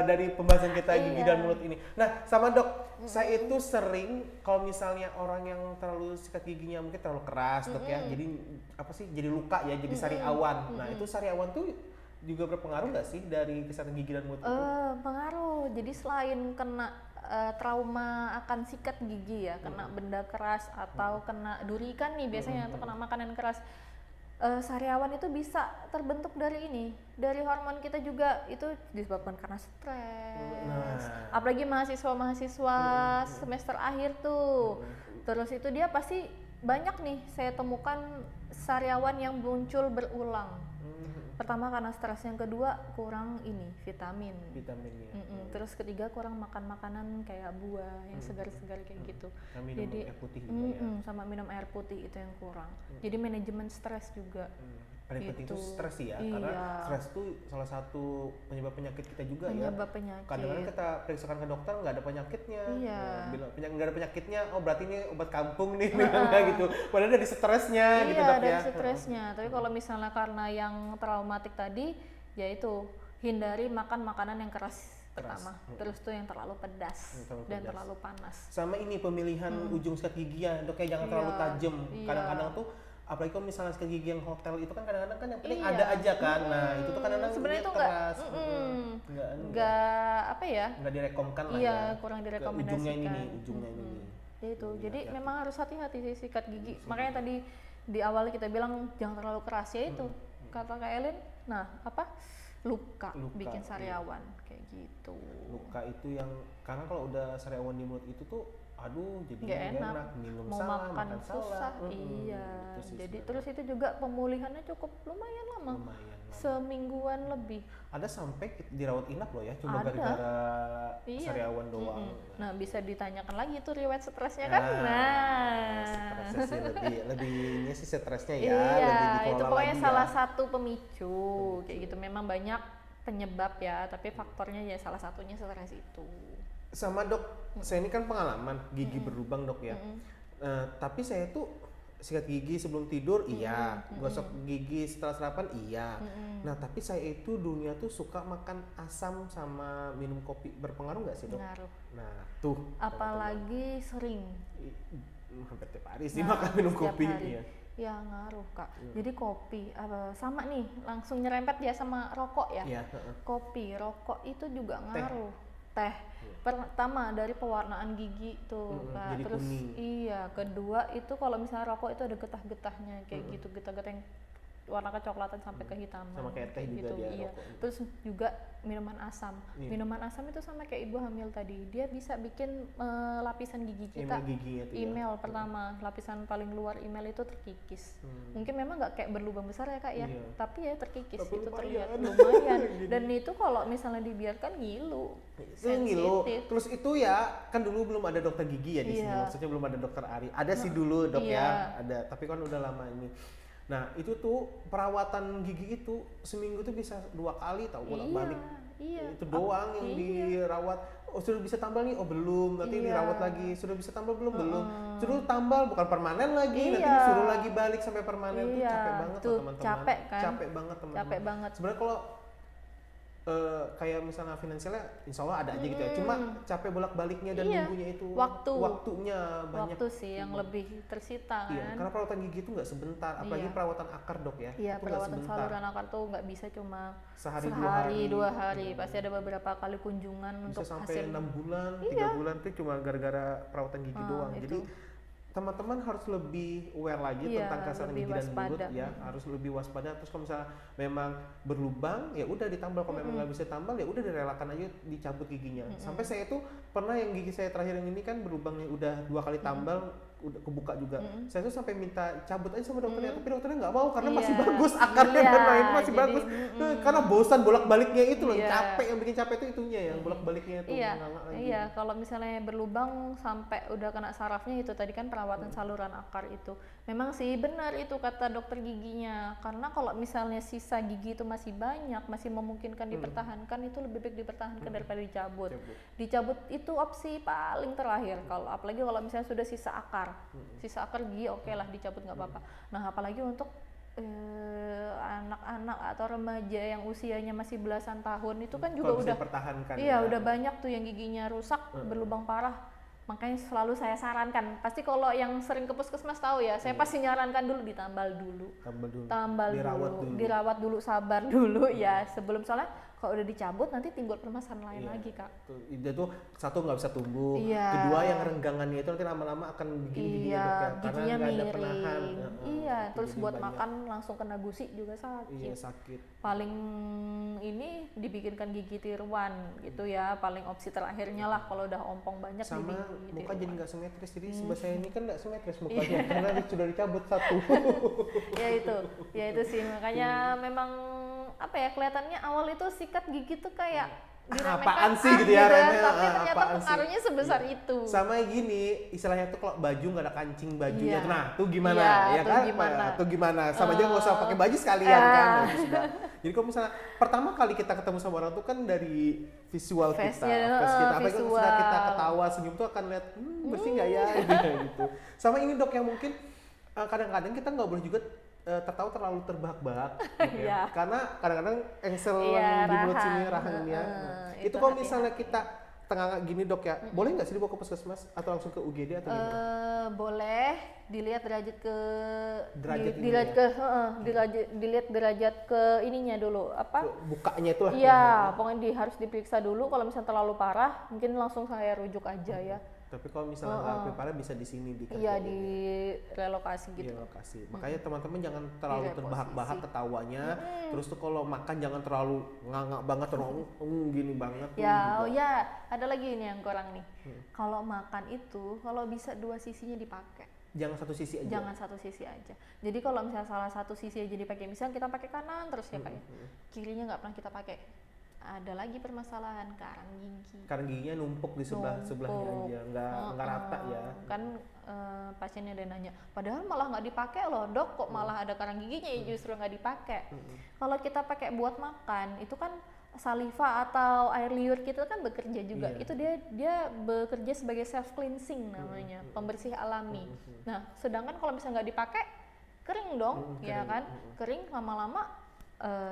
dari pembahasan kita gigi Iya. dan mulut ini. Nah sama dok, saya itu sering kalau misalnya orang yang terlalu sikat giginya mungkin terlalu keras dok ya, jadi apa sih, jadi luka ya, jadi sariawan. Nah itu sariawan tuh juga berpengaruh nggak sih dari kesehatan gigi dan mulut itu? Pengaruh. Jadi selain kena trauma akan sikat gigi ya, kena benda keras atau kena duri kan nih biasanya atau kena makanan keras, sariawan itu bisa terbentuk dari ini, dari hormon kita juga. Itu disebabkan karena stres. Apalagi mahasiswa semester akhir tuh. Terus itu dia pasti banyak nih saya temukan sariawan yang muncul berulang. Pertama karena stres, yang kedua kurang ini vitamin. Vitaminnya. Terus ketiga kurang makan makanan kayak buah yang segar-segar kayak gitu. Nah, minum Jadi air putih juga ya. sama minum air putih itu yang kurang. Jadi manajemen stres juga. Paling penting itu Gitu. stres sih ya, Iya. karena stres tuh salah satu penyebab penyakit kita juga Penyebab ya. penyakit. Kadang-kadang kita periksakan ke dokter nggak ada penyakitnya. Iya. Nah, bilang nggak ada penyakitnya, oh berarti ini obat kampung nih, kayak gitu. Padahal dari stresnya gitu Iya, dok dari ya. stresnya. Tapi kalau misalnya karena yang traumatik tadi, yaitu hindari makan makanan yang keras pertama. Terus tuh yang terlalu pedas terlalu dan pedas. terlalu panas. Sama ini pemilihan ujung sikat gigi ya, dok ya, jangan Iya, terlalu tajam. iya. Kadang-kadang tuh apalagi kalau misalnya sikat gigi yang hotel itu kan kadang-kadang kan yang penting Iya. ada aja kan. Nah itu tuh kadang-kadang Sebenarnya dia itu nggak, keras. nggak apa ya? Nggak direkomkan lah Iya, ya. kurang Ke direkomendasikan. ujungnya ini nih, ujungnya ini nih. Ya itu, jadi memang harus hati-hati sih sikat gigi. Makanya tadi di awal kita bilang jangan terlalu keras, ya itu kata Kak Elin. Nah, apa? Luka bikin sariawan kayak gitu. Luka itu yang karena kalau udah sariawan di mulut itu tuh aduh jadi Nggak nggak enak. enak, minum Mau salah, makan susah. salah. Iya. Itu sih Jadi sebenarnya. terus itu juga pemulihannya cukup lumayan lama. Lumayan lama. Semingguan lebih. Ada sampai dirawat inap loh ya, cuma Ada. gara-gara Iya. sariawan doang. Nah, bisa ditanyakan lagi tuh riwayat stresnya kan. Stresnya sih lebihnya sih stresnya ya, Iya, lebih dikelola itu pokoknya lagi salah ya. satu pemicu kayak gitu. Memang banyak penyebab ya, tapi faktornya ya salah satunya stres itu. Sama dok, saya ini kan pengalaman gigi berlubang dok ya. Tapi saya tuh sikat gigi sebelum tidur iya, gosok gigi setelah sarapan iya. Nah tapi saya itu dunia tuh suka makan asam sama minum kopi, berpengaruh nggak sih dok? Ngaruh. Nah tuh. Apalagi sering. Hampir tiap hari sih makan minum setiap kopi. hari. Iya. Ya ngaruh Kak. Jadi kopi sama nih langsung nyerempet ya sama rokok ya. Iya. Kopi, rokok itu juga ngaruh. Teh. Pertama dari pewarnaan gigi tuh Kak. jadi Terus kuning. iya, kedua itu kalau misalnya rokok itu ada getah-getahnya kayak gitu, getah-getah yang warna kecoklatan sampai kehitaman. Sama kayak teh juga dia Iya. rokok. Terus juga minuman asam. Iya. Minuman asam itu sama kayak ibu hamil tadi. Dia bisa bikin lapisan gigi kita. Email giginya tuh ya. Email pertama, lapisan paling luar email itu terkikis. Mungkin memang nggak kayak berlubang besar ya Kak ya, Iya. tapi ya terkikis. Tapi itu lumayan. terlihat lumayan. Dan itu kalau misalnya dibiarkan ngilu. Itu ngilu. Sensitif. Terus itu ya kan dulu belum ada dokter gigi ya di sini, Iya. maksudnya belum ada dokter Ari. Ada sih dulu dok iya. ya, ada. Tapi kan udah lama ini. Nah itu tuh perawatan gigi itu seminggu tuh bisa 2 kali tahu bolak-balik. Iya. Itu doang yang dirawat. Oh sudah bisa tambal nih, oh belum. Nanti Iya. dirawat lagi. Sudah bisa tambal belum? Belum. Suruh tambal bukan permanen lagi. Nanti Iya. disuruh lagi balik sampai permanen. Tuh Iya. capek banget Tuh, loh, teman-teman. capek kan? Capek banget teman-teman. Capek banget. Sebenarnya kalau kayak misalnya finansialnya insya Allah ada aja gitu ya, cuma capek bolak-baliknya dan Iya. nunggunya itu Waktunya banyak. Waktu sih yang lebih tersita kan. Iya, karena perawatan gigi itu nggak sebentar, apalagi Iya. perawatan akar dok ya. Iya, itu nggak perawatan sebentar. saluran akar tuh nggak bisa cuma Sehari, sehari, 2 2 hari. Pasti ada beberapa kali kunjungan bisa untuk sampai hasil. 6 bulan, 3 Iya. bulan tuh cuma gara-gara perawatan gigi doang. itu. Jadi teman-teman harus lebih aware lagi Iya, tentang kesehatan lebih gigi dan mulut waspada. ya, harus lebih waspada. Terus kalau misalnya memang berlubang ya udah ditambal, kalau memang nggak bisa tambal ya udah direlakan aja dicabut giginya. Sampai saya itu pernah yang gigi saya terakhir yang ini kan berlubangnya udah 2 kali tambal, udah kebuka juga. Saya tuh sampai minta cabut aja sama dokternya, tapi dokternya nggak mau karena masih Iya. bagus akarnya Iya, dan lain masih jadi, bagus. Karena bosan bolak-baliknya itu loh, Iya. capek, yang bikin capek itu itunya yang bolak-baliknya itu Iya, nganga lagi. iya. Kalau misalnya berlubang sampai udah kena sarafnya itu tadi kan perawatan saluran akar itu. Memang sih benar itu kata dokter giginya. Karena kalau misalnya sisa gigi itu masih banyak, masih memungkinkan dipertahankan, itu lebih baik dipertahankan daripada dicabut. Dicabut itu opsi paling terakhir. Kalau apalagi kalau misalnya sudah sisa akar, sisa akar gigi oke lah dicabut nggak apa-apa. Nah apalagi untuk anak-anak atau remaja yang usianya masih belasan tahun itu kan juga Kalau bisa udah dipertahankan iya ya. udah banyak tuh yang giginya rusak berlubang parah. Makanya selalu saya sarankan, pasti kalau yang sering ke puskesmas tahu ya, saya pasti nyarankan dulu ditambal dulu, tambal dulu, dirawat dulu, sabar dulu ya sebelum, soalnya kalau udah dicabut nanti timbul permasalahan lain Iya. lagi kak. Itu satu nggak bisa tumbuh, Iya. kedua yang renggangannya itu nanti lama-lama akan begini giginya Iya, dok ya, karena giginya nggak ada penahan. miring. Iya, terus Jadi buat banyak. makan langsung kena gusi juga sakit. Iya sakit. Paling ini dibikinkan gigi tiruan gitu ya, paling opsi terakhirnya lah kalau udah ompong banyak Sama dibikin gigi muka jadi tiruan. nggak simetris, jadi sebelah saya ini kan nggak simetris mukanya karena sudah dicabut satu. Ya itu sih makanya memang apa ya, kelihatannya awal itu sikat gigi tuh kayak diremehkan, Apaan sih gitu ya, remeh, tapi ternyata apaan sih? pengaruhnya sebesar Iya. itu. Sama gini, istilahnya tuh kalau baju nggak ada kancing bajunya, Iya. nah tuh gimana Iya, ya tuh kan? gimana? Tuh gimana? Sama aja nggak usah pakai baju sekalian kan? Nah, itu sudah. Jadi kalau misalnya pertama kali kita ketemu sama orang tuh kan dari visual kita, Face-nya, face kita, apa itu sudah kita visual. ketawa senyum tuh akan lihat bersih nggak ya gitu. Sama ini dok yang mungkin kadang-kadang kita nggak boleh juga tertawa terlalu terbahak-bahak gitu ya. Iya. Karena kadang-kadang engsel Iya, yang di mulut sini rahang. rahang ini ya. Nah, Itu itu kalau hati-hati. misalnya kita tengah gini dok ya, boleh nggak sih dibawa ke puskesmas atau langsung ke UGD atau gimana? Boleh dilihat derajat ke Derajat ini dilihat ya? ke dilihat derajat ke ininya dulu apa? Bukanya itulah. Iya, pokoknya harus diperiksa dulu. Kalau misalnya terlalu parah, mungkin langsung saya rujuk aja ya. Tapi kalau misalnya nggak lebih parah bisa di sini di Iya, di relokasi gitu. lokasi. Makanya teman-teman jangan terlalu Di terbahak-bahak reposisi. ketawanya. Terus tuh kalau makan jangan terlalu nganga banget, terlalu gini banget. tuh Ya, juga. oh ya, ada lagi ini yang kurang nih. Kalau makan itu, kalau bisa dua sisinya dipakai. Jangan satu sisi aja. Jangan satu sisi aja. Jadi kalau misalnya salah satu sisi aja dipakai, misalnya kita pakai kanan terus ya kayak kirinya nggak pernah kita pakai. Ada lagi permasalahan karang gigi. Karena giginya numpuk di sebelahnya Numpuk. aja, nggak rata ya. Kan pasiennya ada yang nanya, padahal malah nggak dipakai loh dok, kok malah ada karang giginya ya justru nggak dipakai. Kalau kita pakai buat makan itu kan saliva atau air liur kita kan bekerja juga. Iya. Itu dia bekerja sebagai self cleansing namanya, pembersih alami. Nah sedangkan kalau misalnya nggak dipakai kering dong, ya kering. kan? Kering lama-lama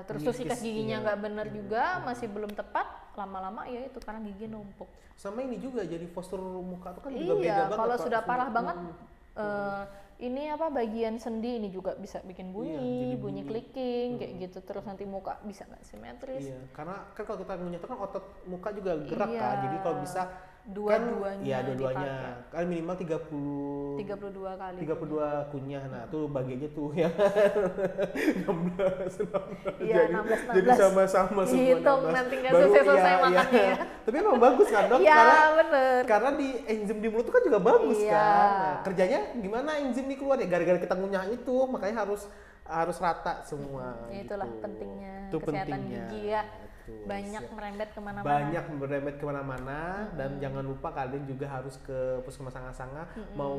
terus Mengikis, sikat giginya iya. nggak bener juga, masih belum tepat, lama-lama ya itu karang gigi numpuk. Sama ini juga jadi postur muka tuh kan juga beda Iya, banget. kalau Pak. sudah parah banget, ini apa bagian sendi ini juga bisa bikin bunyi, jadi bunyi clicking kayak gitu. Terus nanti muka bisa nggak simetris. Iya, karena kan kalau kita ngunyah tuh kan otot muka juga gerak Iya. kan. Jadi kalau bisa Dua-duanya kan, iya dua-duanya. dipakai. Kan minimal 30 32 kali. 32 kunyah. Nah, tuh bagi aja tuh ya. 16. Iya, 16. Jadi sama-sama semua. Dihitung 16. nanti nggak Baru, selesai iya, makannya iya. ya. Tapi emang bagus kan dok? Iya, Karena bener. karena di enzim di mulut itu kan juga bagus Iya. kan. Nah, kerjanya gimana enzim ini keluar ya? Gara-gara kita ngunyah itu, makanya harus rata semua. Ya, itulah gitu. pentingnya Itu kesehatan pentingnya. gigi ya. Betul, Banyak siap. merembet kemana-mana. Banyak merembet kemana-mana dan jangan lupa kalian juga harus ke puskesmas sanga-sanga. Mau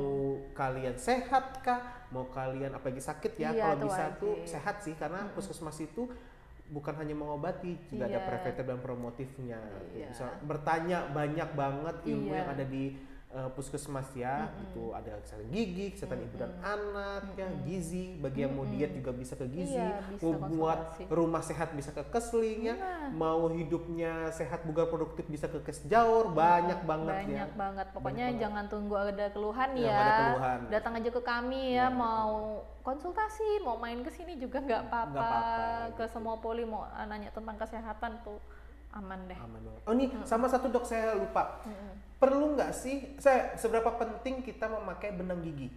kalian sehat kah, mau kalian apalagi sakit ya, Iya, kalau itu bisa wajib. tuh sehat sih, karena puskesmas itu bukan hanya mengobati, juga ada Iya. preventif dan promotifnya. Iya. Bisa bertanya banyak banget ilmu Iya. yang ada di puskesmas ya. Itu ada kesehatan gigi, kesehatan ibu dan anak ya, gizi, bagi yang mau diet juga bisa ke gizi, Iya, bisa mau buat konsultasi. rumah sehat bisa ke Kesling ya, Iya. mau hidupnya sehat bugar produktif bisa ke Kesjaur, banyak banget ya. Banyak banget. Pokoknya Banyak banget. jangan tunggu ada keluhan Jangan ya. ada keluhan. Datang aja ke kami ya, mau konsultasi, mau main ke sini juga nggak apa-apa. Nggak apa-apa, Ke gitu. semua poli mau nanya tentang kesehatan tuh aman deh. Aman banget. Oh nih sama satu dok, saya lupa. Perlu nggak sih, seberapa penting kita memakai benang gigi?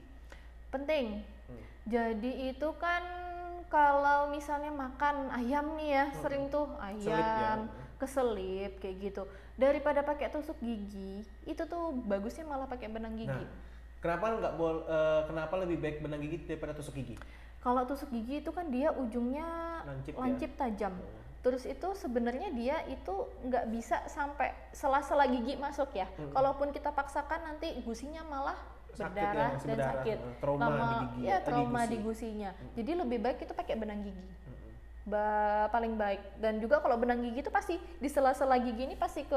Penting. Jadi itu kan kalau misalnya makan ayam nih ya, sering tuh Selip ya. ayam keselip kayak gitu. Daripada pakai tusuk gigi, itu tuh bagusnya malah pakai benang gigi. Nah, kenapa lebih baik benang gigi daripada tusuk gigi? Kalau tusuk gigi itu kan dia ujungnya Lancip ya? lancip tajam. Terus itu sebenarnya dia itu nggak bisa sampai sela-sela gigi masuk ya. Kalaupun kita paksakan nanti gusinya malah Sakit berdarah ya, masih dan berdarah. sakit. Trauma di gigi, ya di trauma gusi. di gusinya. Jadi lebih baik kita pakai benang gigi. Paling baik. Dan juga kalau benang gigi itu pasti di sela-sela gigi ini pasti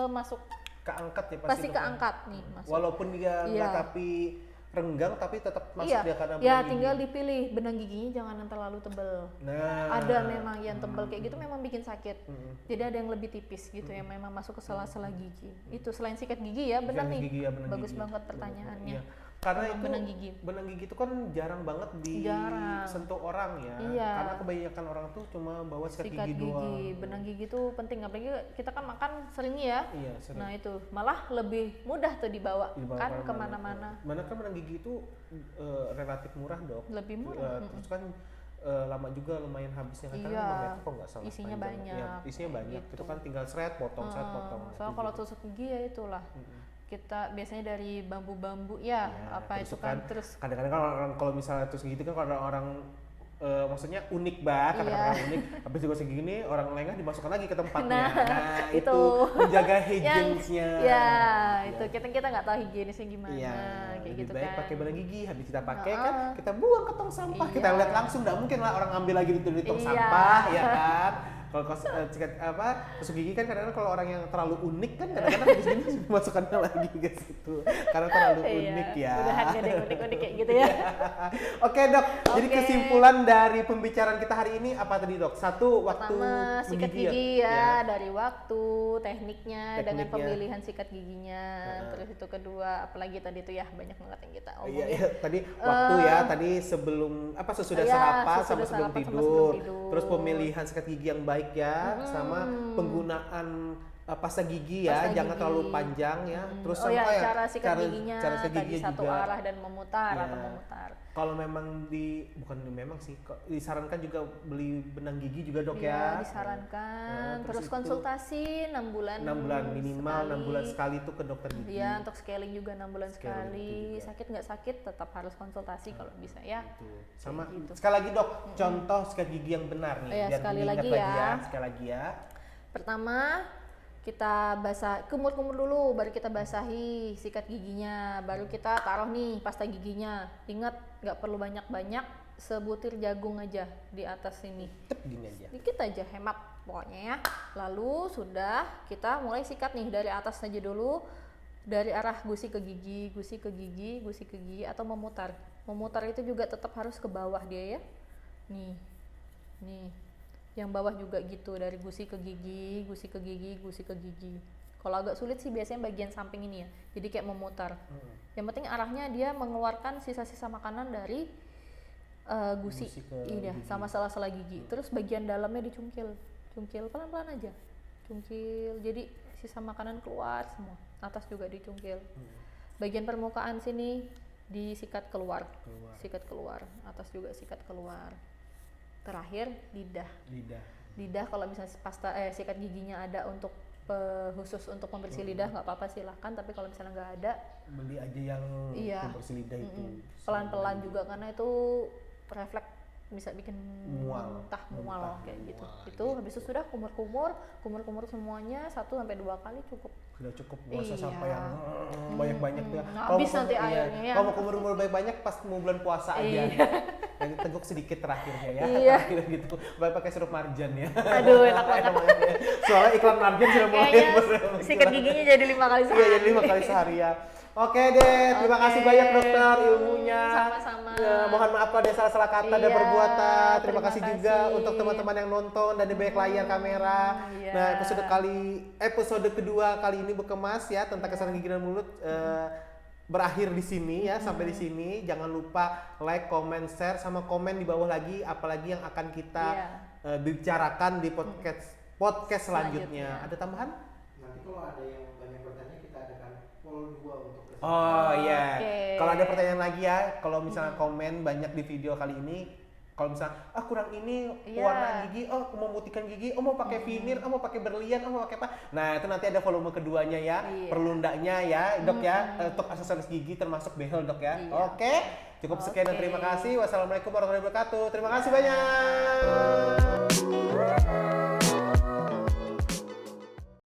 masuk, Keangkat ya pasti. pasti dok, ya? keangkat nih masuk. Walaupun dia nggak Iya. tapi renggang, tapi tetap masuk Iya, dia karena ya benang gigi. tinggal dipilih benang giginya jangan yang terlalu tebel. Nah, Ada memang yang tebel kayak gitu memang bikin sakit. Jadi ada yang lebih tipis gitu yang memang masuk ke sela-sela gigi. Itu selain sikat gigi ya, benar Sikat nih. gigi ya, benang Bagus gigi. banget pertanyaannya. Iya. Karena Sama itu benang gigi. itu kan jarang banget Jarang. disentuh orang ya. Iya. Karena kebanyakan orang tuh cuma bawa sikat Sikat gigi gigi, doang. benang gigi tuh penting apalagi kita kan makan sering ya. Iya, sering. Nah itu malah lebih mudah tuh dibawa Dibawa kan kemana-mana. kemana-mana. Mana kan benang gigi itu relatif murah dok. Lebih murah. Terus kan lama juga lumayan habisnya kan, karena Iya. 5 meter kok nggak salah. Isinya panjang. banyak, Ya, isinya kayak banyak. gitu. Itu kan tinggal shred, potong. Soalnya kalau tusuk gigi ya itulah. Kita biasanya dari bambu-bambu ya, apa itu kan terus kadang-kadang kan orang kalau misalnya terus gitu kan kalau orang maksudnya unik banget, kadang-kadang Iya. unik, habis digosok gini orang lengah dimasukkan lagi ke tempatnya. Nah, itu itu. menjaga yang hygienisnya. ya itu kita nggak tahu higienisnya gimana Iya, kayak lebih gitu baik kan. pakai benang gigi, habis kita pakai kan kita buang ke tong sampah, Iya. kita lihat langsung, nggak mungkin lah orang ambil lagi di tong Iya. sampah, ya kan? Kalau tusuk gigi kan kadang-kadang kalau orang yang terlalu unik kan kadang-kadang habis gini masukkannya lagi ke situ karena terlalu unik ya. Udah ada yang unik-unik kayak gitu ya. Oke dok, jadi Oke. kesimpulan dari pembicaraan kita hari ini apa tadi dok? Satu, waktu Pertama sikat menggigit gigi ya, dari waktu, tekniknya, dengan Tekniknya. pemilihan sikat giginya. Terus itu kedua, apalagi tadi tuh ya banyak banget yang kita Iya, omongin. iya, tadi waktu ya, tadi sebelum sesudah Iya, sarapan sesudah sama sebelum sarapan sama tidur. sebelum tidur. Terus pemilihan sikat gigi yang baik ya, sama penggunaan pasta gigi ya, Pasta jangan gigi. terlalu panjang ya. Terus Oh ya, sama cara sikat giginya cara sikat tadi giginya satu juga. arah dan memutar Ya. atau memutar. Kalau memang memang sih disarankan juga beli benang gigi juga dok Iya, ya. disarankan. terus Terus itu konsultasi 6 bulan. 6 bulan minimal, 6 bulan sekali tuh ke dokter gigi. Iya, untuk scaling juga 6 bulan Scaling itu sekali. juga. Sakit nggak sakit tetap harus konsultasi kalau bisa ya. Gitu. Sama gitu. sekali lagi dok, contoh sikat gigi yang benar nih. Iya, biar sekali diingat lagi ya. Sekali lagi ya. Pertama, kita kumur-kumur dulu, baru kita basahi sikat giginya, baru kita taruh nih pasta giginya. Ingat, nggak perlu banyak-banyak, sebutir jagung aja di atas sini. Tep gini aja. Sedikit aja, hemat pokoknya ya. Lalu sudah kita mulai sikat nih dari atas aja dulu, dari arah gusi ke gigi, gusi ke gigi, gusi ke gigi, atau memutar. Memutar itu juga tetap harus ke bawah dia ya. Nih. Yang bawah juga gitu, dari gusi ke gigi, gusi ke gigi, gusi ke gigi. Kalau agak sulit sih biasanya bagian samping ini ya, jadi kayak memutar. Yang penting arahnya dia mengeluarkan sisa-sisa makanan dari gusi, Gusi ke iya, gigi. sama sela-sela gigi. Terus bagian dalamnya dicungkil, pelan-pelan aja, cungkil. Jadi sisa makanan keluar semua. Atas juga dicungkil. Bagian permukaan sini disikat keluar. Sikat keluar. Atas juga sikat keluar. Terakhir lidah kalau misalnya sikat giginya ada untuk khusus untuk pembersih lidah nggak apa-apa silahkan, tapi kalau misalnya nggak ada Beli aja yang Iya. pembersih lidah itu. pelan-pelan juga karena itu refleks bisa bikin Mual. mual kayak gitu. Mual, Itu habis itu sudah kumur semuanya 1-2 kali cukup. Sudah cukup, nggak usah Iya. sampai yang banyak-banyak tuh ya. Habis nanti airnya ya. Kalau mau kumur-kumur banyak pas mau bulan puasa aja. Iya. Yang teguk sedikit terakhirnya ya. Iya. Terakhir gitu. Baik pakai sirup marjan ya. Aduh, enak banget. Soalnya iklan marjan sudah mulai Kayaknya sikat giginya jadi 5 kali sehari. Iya, jadi 5 kali sehari ya. Oke deh, terima kasih banyak dokter ilmunya. Sama-sama. Ya, mohon maaf kalau ada salah-salah kata dan Iya, perbuatan. Terima terima kasih juga kasih. untuk teman-teman yang nonton dan di balik layar kamera. Iya. Nah, episode kedua kali ini berkemas ya tentang kesehatan gigi dan mulut berakhir di sini ya, sampai di sini. Jangan lupa like, comment, share sama komen di bawah lagi apalagi yang akan kita Iya. bicarakan di podcast podcast selanjutnya. Ada tambahan? Nanti kalau ada yang banyak bertanya kita adakan poll 2 untuk kesempatan. Oh iya. Oke. Kalau ada pertanyaan lagi ya, kalau misalnya komen banyak di video kali ini, kalau misalnya kurang ini Iya. warna gigi, mau memutihkan gigi, mau pakai veneer, mau pakai berlian, mau pakai apa. Nah, itu nanti ada volume keduanya ya, Iya. perlundanya ya, Dok ya, untuk aksesoris gigi termasuk behel, Dok ya. Iya. Oke. Cukup sekian dan Oke. terima kasih. Wassalamualaikum warahmatullahi wabarakatuh. Terima kasih banyak.